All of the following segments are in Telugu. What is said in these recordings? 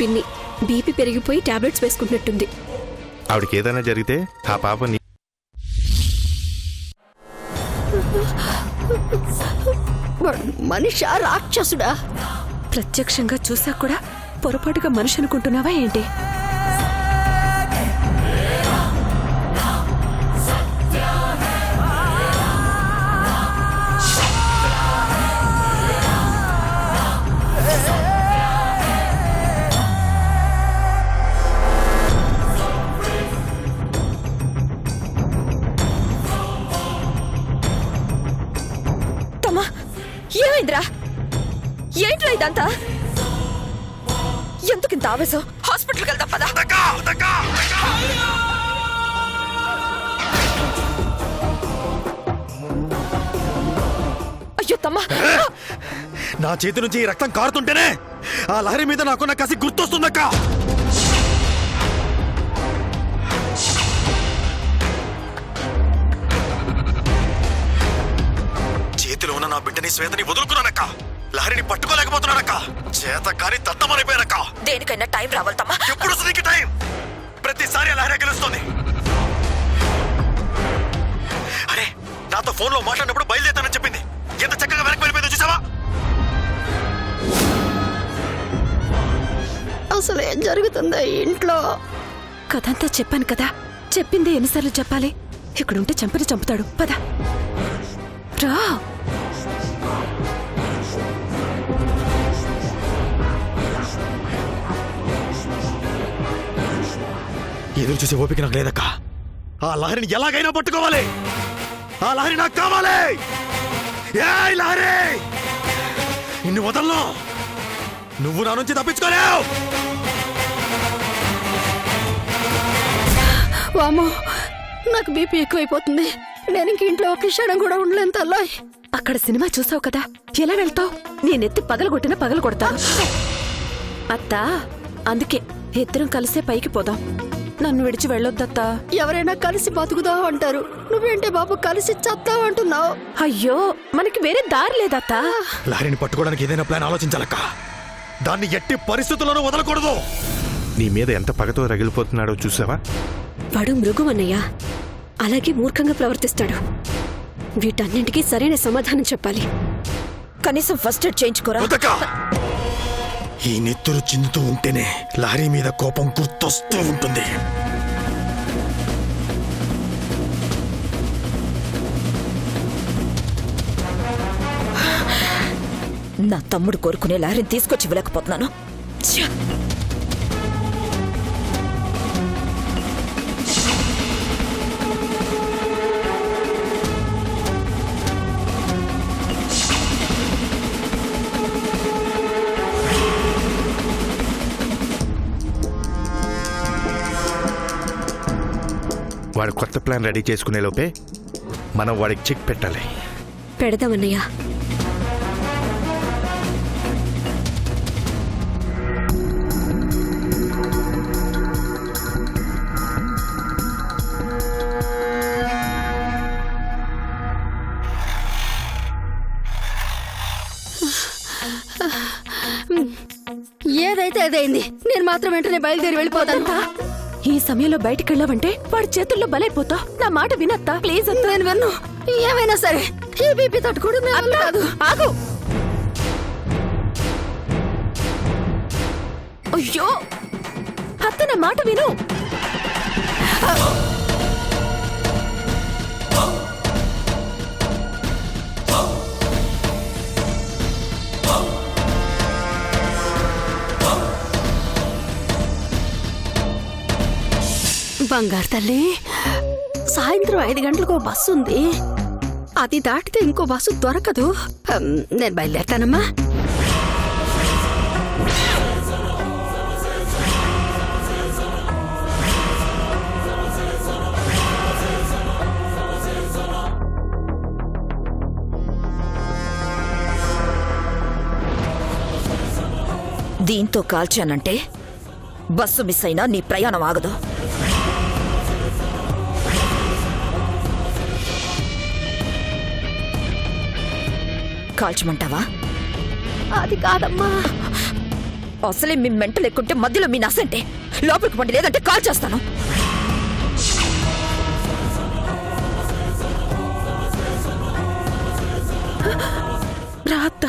పిన్ని బీపీ పెరిగిపోయి టాబ్లెట్స్ వేసుకుంటున్నట్టుంది. ఆవిడకి ఏదైనా జరిగితే ఆ పాప మనిషా రాక్షసుడా? ప్రత్యక్షంగా చూసా కూడా పొరపాటుగా మనిషి అనుకుంటున్నావా ఏంటి? ఏమైందిరా? ఏంట్రా ఇదంతా? ఎందుకింత ఆవేశం? హాస్పిటల్కి వెళ్దాం పదా. అయ్యో తమ్మా, నా చేతి నుంచి రక్తం కారుతుంటేనే ఆ లహరి మీద నాకున్న కసి గుర్తొస్తుందక్క. చేతిలో ఉన్న నా బిడ్డని శ్వేతని వదులుకున్నానక్క. లహరిని పట్టుకోలేకపోతున్నానక్క. చేత కాని దత్తమనిపోయానక్క. దేనికైనా టైం రావాలి తమ్మా. ఎప్పుడు వస్తుంది టైం? ప్రతిసారి లహరి గెలుస్తుంది. అరే, నాతో ఫోన్ లో మాట్లాడినప్పుడు బయలుదేరుతానని చెప్పింది. ఎంత చక్కగా వెనక్కి వెళ్ళిపోయిందో చూసావా? అసలు ఏం జరుగుతుందో ఇంట్లో? కథంతా చెప్పాను కదా, చెప్పింది ఎన్నిసార్లు చెప్పాలి? ఇక్కడుంటే చంపని చంపుతాడు. పద రా. ఎదురు చూసే ఓపిక నాకు లేదక్క. ఆ లహరిని ఎలాగైనా పట్టుకోవాలి. ఆ లహరి నాకు కావాలి. ఏయ్ లహరి, నిన్ను వదలను. నువ్వు నా నుంచి తప్పించుకోలేవు. వామో, నాకు బీపీ ఎక్కువైపోతుంది. నేను ఇంక ఇంట్లో ఒక క్షణం కూడా ఉండలేను తల్లాయ్. అక్కడ సినిమా చూసావు కదా, ఎలా వెళ్తావు? నేనెత్తి పగలగొట్టినా పగలు కొడతాను. అత్తా, అందుకే ఇద్దరం కలిసే పైకి పోదాం. నన్ను విడిచి వెళ్ళొద్దత్తా. ఎవరైనా కలిసి బతుకుదావు అంటారు, నువ్వేంటే బాబు కలిసి చత్తావు అంటున్నావు? అయ్యో, మనకి వేరే దారి లేదత్తా. లహరిని పట్టుకోవడానికి ఏదైనా ప్లాన్ ఆలోచించాలక్క. దాన్ని ఎట్టి పరిస్థితుల్లోనూ వదలకూడదు. నీ మీద ఎంత పగతో రగిలిపోతున్నాడో చూసావా? వాడు మృగమన్నయ్య, అలాగే మూర్ఖంగా ప్రవర్తిస్తాడు. వీటన్నింటికీ సరైన సమాధానం చెప్పాలి. కనీసం ఫస్ట్ ఎయిడ్ చేయించుకోరా. ఈ నెత్తురు చిందుతూ ఉంటేనే లహరి మీద కోపం గుర్తొస్తూ ఉంటుంది. నా తమ్ముడు కోరుకునే లహరిని తీసుకొచ్చి ఇవ్వలేకపోతున్నాను. వాడు కొత్త ప్లాన్ రెడీ చేసుకునే లోపే మనం వాడికి చెక్ పెట్టాలి. పెడదామన్నయ్య. ఏదైతే అదైంది. నేను మాత్రం వెంటనే బయలుదేరి వెళ్ళిపోతాను. ఈ సమయంలో బయటికి వెళ్ళావంటే వాడి చేతుల్లో బలైపోతావు. నా మాట వినత్తా ప్లీజ్. నేను విన్ను. ఏమైనా సరే ఈ బీపీ తట్టుకోవడం కాదు. ఆగు. అయ్యో, అత్త నా మాట విను. బంగారు తల్లి, సాయంత్రం 5 గంటలకు బస్సు ఉంది. అది దాటితే ఇంకో బస్సు దొరకదు. నేను బయలుదేరుతానమ్మా. దీంతో కాల్చానంటే బస్సు మిస్ అయినా నీ ప్రయాణం ఆగదు. కాల్చమంటావా? అది కాదమ్మా, అసలే మీ మెంటలు ఎక్కుంటే మధ్యలో మీ నసంటే లోపలికి పండి, లేదంటే కాల్ చేస్తాను. రాత్త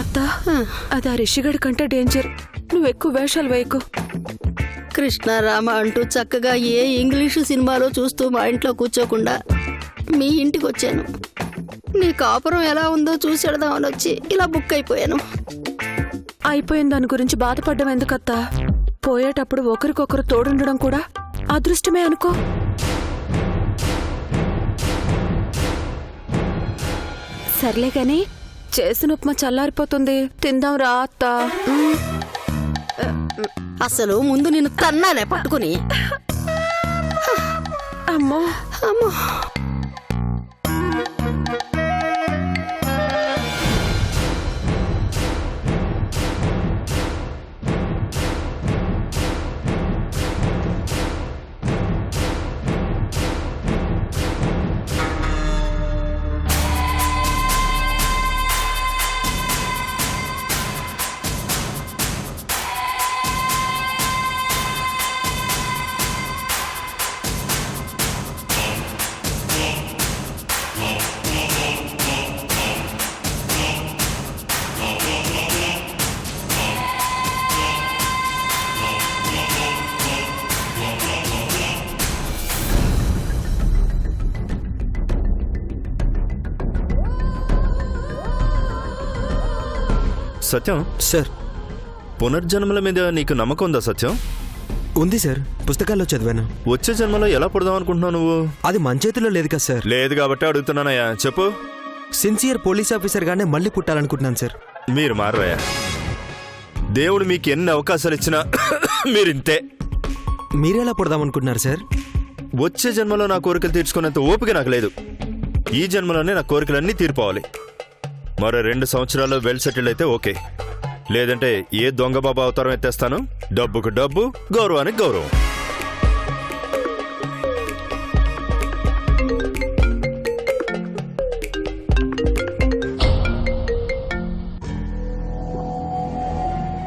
అత్తా, అది ఆ రిషిగడి కంటే డేంజర్. నువ్వు ఎక్కువ వేషాలు వేయకు. కృష్ణారామ అంటూ చక్కగా ఏ ఇంగ్లీషు సినిమాలో చూస్తూ మా ఇంట్లో కూర్చోకుండా మీ ఇంటికి వచ్చాను. నీ కాపురం ఎలా ఉందో చూసేద్దామని వచ్చి ఇలా బుక్ అయిపోయాను. అయిపోయిన దాని గురించి బాధపడ్డం ఎందుకత్తా? పోయేటప్పుడు ఒకరికొకరు తోడుండడం కూడా అదృష్టమే అనుకో. సర్లే గాని చేసిన ఉప్మా చల్లారిపోతుంది, తిందాం రా అత్తా. అసలు ముందు నిన్ను తన్నాలే పట్టుకుని. అమ్మో అమ్మో, సత్యం సార్, పునర్జన్మల మీద నీకు నమ్మకం ఉందా సత్యం? ఉంది సార్, పుస్తకాల్లో చదివాను. వచ్చే జన్మలో ఎలా పుడదాం అనుకుంటున్నావు నువ్వు? అది మన చేతిలో లేదు కదా సార్. లేదు కాబట్టి అడుగుతున్నానయ్యా, చెప్పు. సిన్సియర్ పోలీస్ ఆఫీసర్ గానే మళ్ళీ పుట్టాలనుకుంటున్నాను సార్. మీరు మారవయ్యా. దేవుడు మీకు ఎన్ని అవకాశాలు ఇచ్చినా మీరింతే. మీరెలా పుడదామనుకుంటున్నారు సార్? వచ్చే జన్మలో నా కోరికలు తీర్చుకునేంత ఓపిక నాకు లేదు. ఈ జన్మలోనే నా కోరికలన్నీ తీరిపోవాలి. మరో 2 సంవత్సరాల్లో వెల్ సెటిల్ అయితే ఓకే, లేదంటే ఏ దొంగ బాబా అవతారం ఎత్తేస్తాను. డబ్బుకు డబ్బు, గౌరవానికి గౌరవం.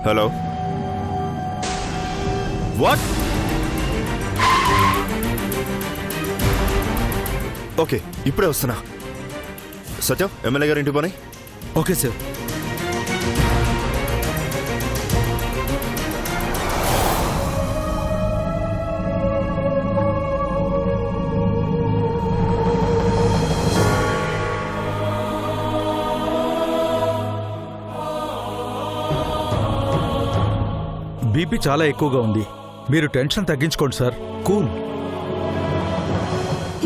Hello, what? ఓకే, ఇప్పుడే వస్తున్నా. సత్యం, ఎమ్మెల్యే గారి ఇంటికి పోనీ. Okay sir. బీపీ చాలా ఎక్కువగా ఉంది. మీరు టెన్షన్ తగ్గించుకోండి సార్. కూల్.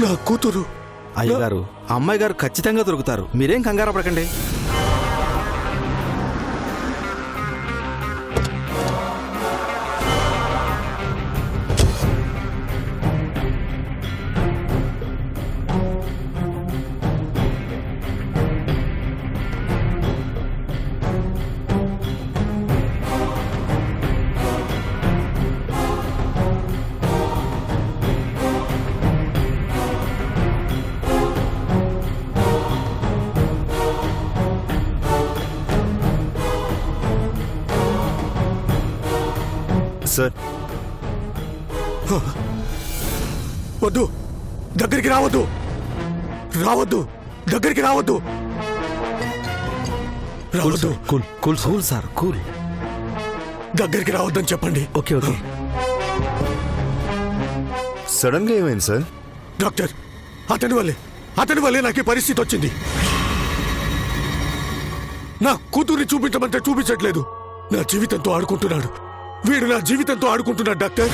నా కూతురు. అయ్యగారు, అమ్మాయి గారు ఖచ్చితంగా దొరుకుతారు, మీరేం కంగారు పడకండి. సార్, వద్దు, దగ్గరికి రావద్దు, రావద్దు, దగ్గరికి రావద్దు, రావద్దు. Cool cool cool sir, cool. దగ్గరికి రావద్దని చెప్పండి. Okay okay. సడన్ గా ఏమైంది సార్? డాక్టర్, అతని వల్లే నాకు ఈ పరిస్థితి వచ్చింది. నా కూతుర్ని చూపించమంటే చూపించట్లేదు. నా జీవితంతో ఆడుకుంటున్నాడు. వీడు నా జీవితంతో ఆడుకుంటున్నాడు డాక్టర్.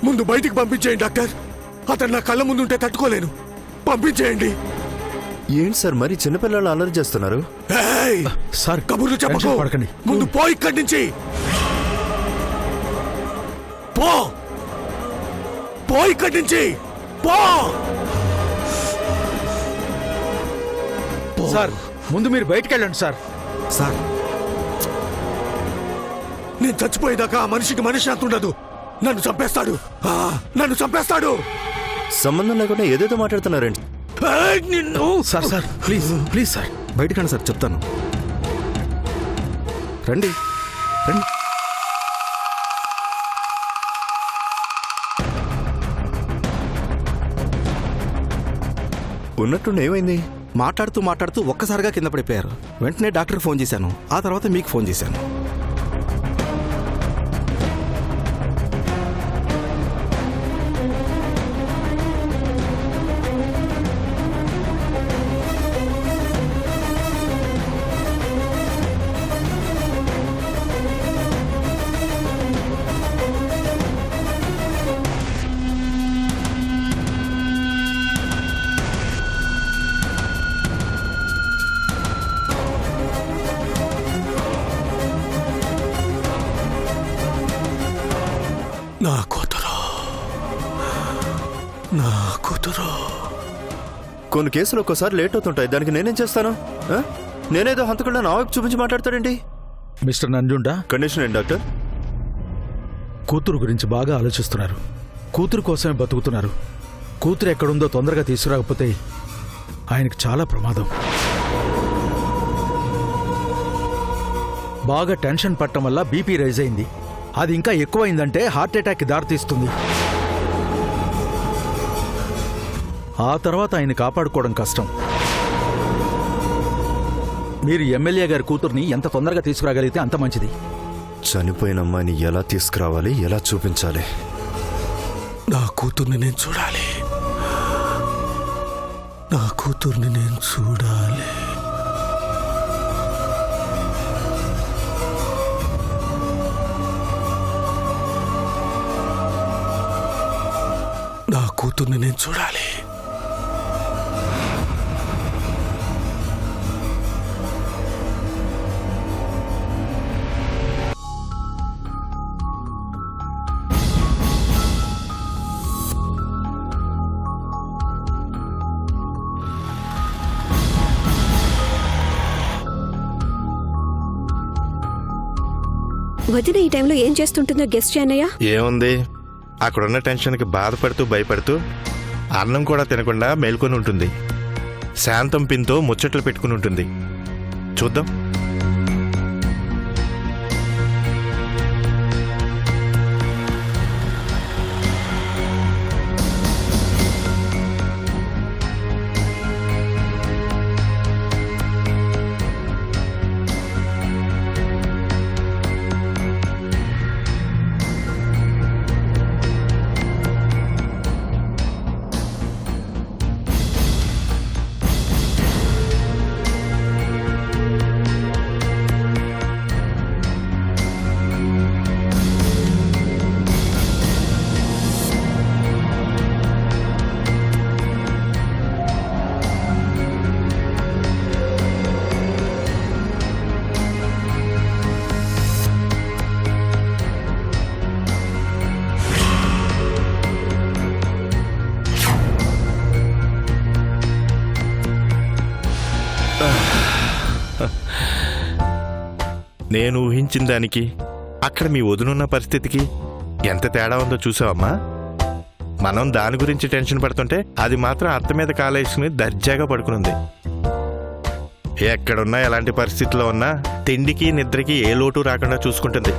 ముందు బయటికి పంపించేయండి డాక్టర్. అతను నా కళ్ళ ముందుంటే తట్టుకోలేను. పంపించేయండి. ఏంటి సార్ మరి చిన్నపిల్లలు అల్లరి చేస్తున్నారు? ఏయ్! సార్ కబుర్లు చెప్పకు. టెన్షన్ పడకండి. ముందు పో ఇక్కడి నుంచి. పో పో ఇక్కడి నుంచి. పో సార్ ముందు మీరు బయటికి వెళ్ళండి సార్. సార్ నేను చచ్చిపోయేదాకా ఆ మనిషికి మనిషి అంత ఉండదు. నన్ను చంపేస్తాడు. నన్ను చంపేస్తాడు. సంబంధం లేకుండా ఏదేదో మాట్లాడుతున్నారండి. ఏయ్, నిన్ను sir sir please please sir. బయటికి రండి సార్, చెప్తాను. రండి రండి. ఉన్నట్టుండి ఏమైంది? మాట్లాడుతూ మాట్లాడుతూ ఒక్కసారిగా కింద పడిపోయారు. వెంటనే డాక్టర్కి ఫోన్ చేశాను. ఆ తర్వాత మీకు ఫోన్ చేశాను. నా కూతురు, నా కూతురు. కొన్ని కేసులు ఒక్కోసారి లేట్ అవుతుంటాయి. దానికి నేనేం చేస్తాను? ఆ? నేనేదో హంతకుండా నా వైపు చూపించి మాట్లాడతాడండి. మిస్టర్ నంజుండా, కండిషన్ ఏంటి డాక్టర్? కూతురు గురించి బాగా ఆలోచిస్తున్నారు. కూతురు కోసమే బతుకుతున్నారు. కూతురు ఎక్కడుందో తొందరగా తీసుకురాకపోతే ఆయనకు చాలా ప్రమాదం. బాగా టెన్షన్ పట్టడం వల్ల బీపీ రైజ్ అయింది. అది ఇంకా ఎక్కువైందంటే హార్ట్ అటాక్కి దారితీస్తుంది. ఆ తర్వాత ఆయన కాపాడుకోవడం కష్టం. మీరు ఎమ్మెల్యే గారి కూతుర్ని ఎంత తొందరగా తీసుకురాగలిగితే అంత మంచిది. చనిపోయిన అమ్మాయిని ఎలా తీసుకురావాలి, ఎలా చూపించాలి? నా కూతుర్ని నేను చూడాలి. నా కూతుర్ని నేను చూడాలి. నా కూతుర్ని నేను చూడాలి. వదిన ఈ టైంలో ఏం చేస్తుంటుందో గెస్ట్ చేయనయ్యా? ఏముంది, అక్కడున్న టెన్షన్కి బాధపడుతూ భయపడుతూ అన్నం కూడా తినకుండా మేల్కొని ఉంటుంది. శాంతం పిన్తో ముచ్చట్లు పెట్టుకుని ఉంటుంది. చూద్దాం. నేను ఊహించిన దానికి అక్కడ మీ వదినున్న పరిస్థితికి ఎంత తేడా ఉందో చూసావమ్మా. మనం దాని గురించి టెన్షన్ పడుతుంటే అది మాత్రం అత్త మీద కాలేసుకుని దర్జాగా పడుకునుంది. ఎక్కడున్నా ఎలాంటి పరిస్థితిలో ఉన్నా తిండికి నిద్రకి ఏ లోటు రాకుండా చూసుకుంటుంది.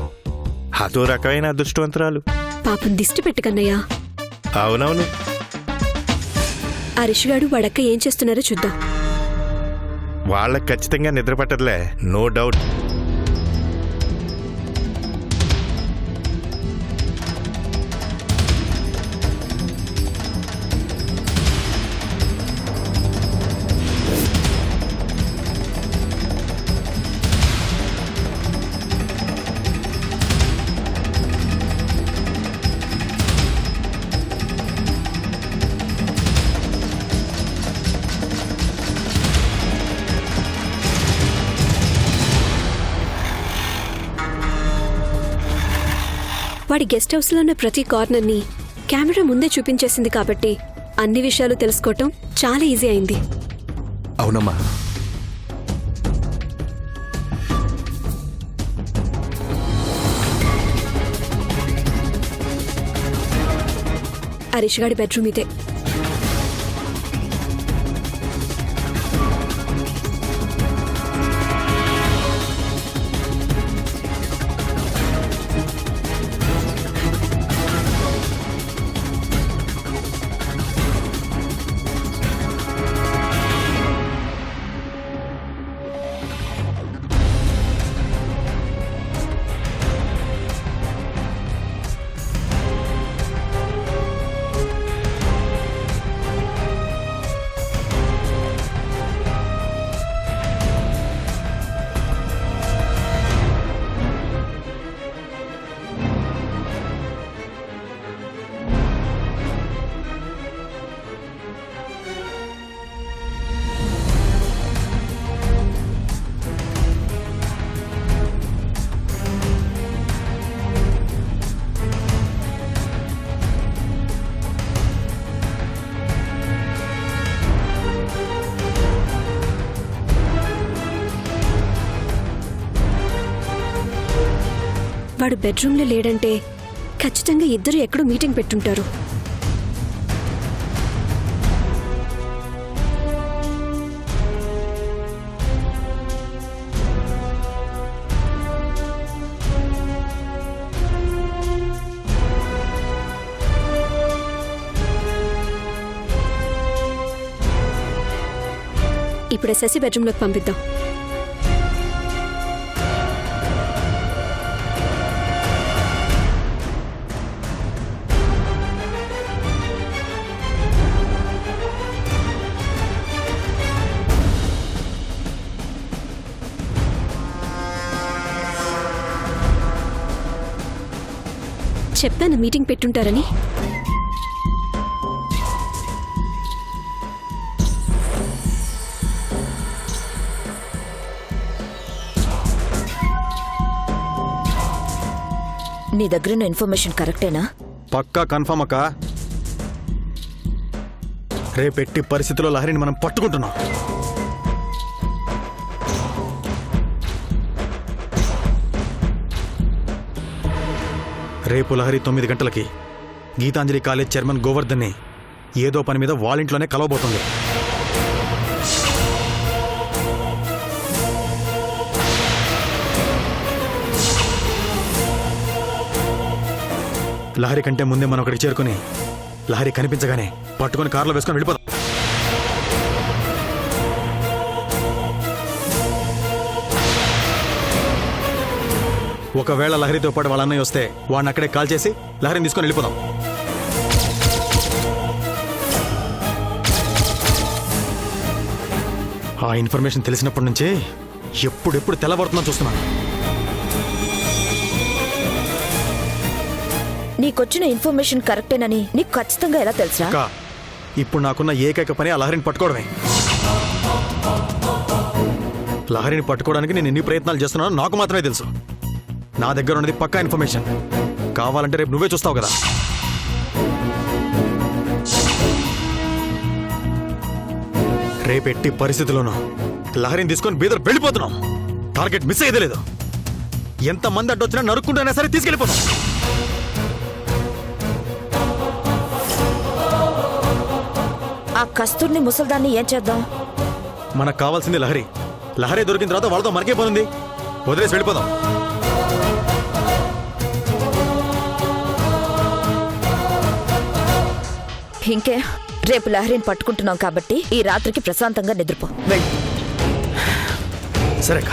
అదో రకమైన అదృష్టవంతురాలు. పాపం దిష్టి పెట్టకన్నయ్యా. అవునవును. ఆ రిషిగాడు వాడక్క ఏం చేస్తున్నారో చూద్దాం. వాళ్ళకి ఖచ్చితంగా నిద్ర పట్టదులే, నో డౌట్. వాడి గెస్ట్ హౌస్లో ఉన్న ప్రతి కార్నర్ని కెమెరా ముందే చూపించేసింది కాబట్టి అన్ని విషయాలు తెలుసుకోవటం చాలా ఈజీ అయింది. అవునమ్మా. హరీష్ గాడి బెడ్రూమ్ ఇదే. వాడు బెడ్రూమ్లో లేడంటే ఖచ్చితంగా ఇద్దరు ఎక్కడో మీటింగ్ పెట్టుంటారు. ఇప్పుడు శశి బెడ్రూమ్లోకి పంపిద్దాం. చెప్పాను మీటింగ్ పెట్టుంటారని. నీ దగ్గర ఇన్ఫర్మేషన్ కరెక్టేనా? పక్కా కన్ఫర్మ్ అక్క. రేపెట్టి పరిస్థితుల్లో లహరిని మనం పట్టుకుంటున్నాం. రేపు లహరి 9 గంటలకి గీతాంజలి కాలేజ్ చైర్మన్ గోవర్ధన్ని ఏదో పని మీద వాళ్ళింట్లోనే కలవబోతుంది. లహరి కంటే ముందే మనం అక్కడికి చేరుకుని లహరి కనిపించగానే పట్టుకుని కారులో వేసుకొని వెళ్ళిపోతాం. ఒకవేళ లహరితో పాటు వాళ్ళ అన్నయ్య వస్తే వాడిని అక్కడే కాల్ చేసి లహరిని తీసుకొని వెళ్ళిపోదాం. ఆ ఇన్ఫర్మేషన్ తెలిసినప్పటి నుంచి ఎప్పుడెప్పుడు తెల్లబడుతుందో చూస్తున్నాను. నీకొచ్చిన ఇన్ఫర్మేషన్ కరెక్టేనని నీకు ఖచ్చితంగా ఎలా తెలుసా? అక్క, ఇప్పుడు నాకున్న ఏకైక పని ఆ లహరిని పట్టుకోవడమే. లహరిని పట్టుకోవడానికి నేను ఎన్ని ప్రయత్నాలు చేస్తున్నానో నాకు మాత్రమే తెలుసు. నా దగ్గర ఉన్నది పక్కా ఇన్ఫర్మేషన్. కావాలంటే రేపు నువ్వే చూస్తావు కదా. రేపెట్టి పరిస్థితుల్లోనూ లహరిని తీసుకొని బీదర్ వెళ్ళిపోతున్నాం. టార్గెట్ మిస్ అయ్యేదే లేదు. ఎంతమంది అడ్డొచ్చినా నరుక్కుంటైనా సరే తీసుకెళ్ళిపోతాం. ఆ కస్తూర్ని ముసల్దాన్ని ఏం చేద్దాం? మనకు కావాల్సింది లహరి. లహరి దొరికిన తర్వాత వాళ్ళతో మనకే పోనుంది. వదిలేసి వెళ్ళిపోదాం. ఇంకే, రేపు లహరిని పట్టుకుంటున్నాం కాబట్టి ఈ రాత్రికి ప్రశాంతంగా నిద్రపో. సరే అక్క.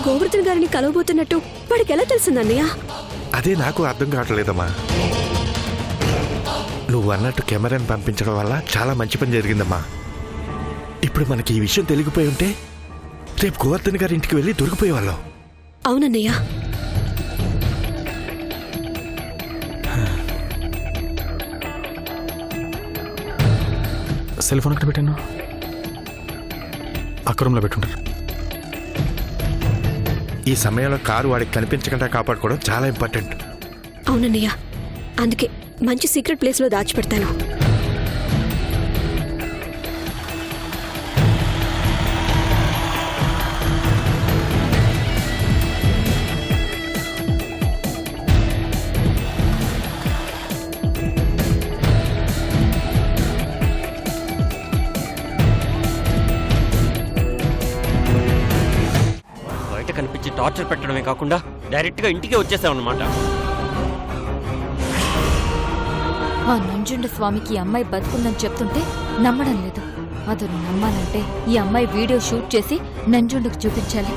గోవర్ధన్ గారిని కలవబోతున్నట్టు వాడికి ఎలా తెలిసిందన్నయ్య? అదే నాకు అర్థం కావట్లేదమ్మా. నువ్వు అన్నట్టు కెమెరాని పంపించడం వల్ల చాలా మంచి పని జరిగిందమ్మా. ఇప్పుడు మనకి ఈ విషయం తెలిగిపోయి ఉంటే రేపు గోవర్ధన్ గారి ఇంటికి వెళ్ళి దొరికిపోయేవాళ్ళం. అవునన్నయ్య. సెల్ ఫోన్ ఎక్కడ పెట్టాను? అక్రమంలో పెట్టుంటారు. ఈ సమయంలో కారు వాడికి కనిపించకుండా కాపాడుకోవడం చాలా ఇంపార్టెంట్. అవునన్నయ్య, అందుకే మంచి సీక్రెట్ ప్లేస్ లో దాచిపెడతాను. బయట కనిపించి టార్చర్ పెట్టడమే కాకుండా డైరెక్ట్గా ఇంటికే వచ్చేసామన్నమాట. ఆ నంజుండ స్వామికి ఈ అమ్మాయి బతుకుందని చెప్తుంటే నమ్మడం లేదు. అతను నమ్మాలంటే ఈ అమ్మాయి వీడియో షూట్ చేసి నంజుండకు చూపించాలి.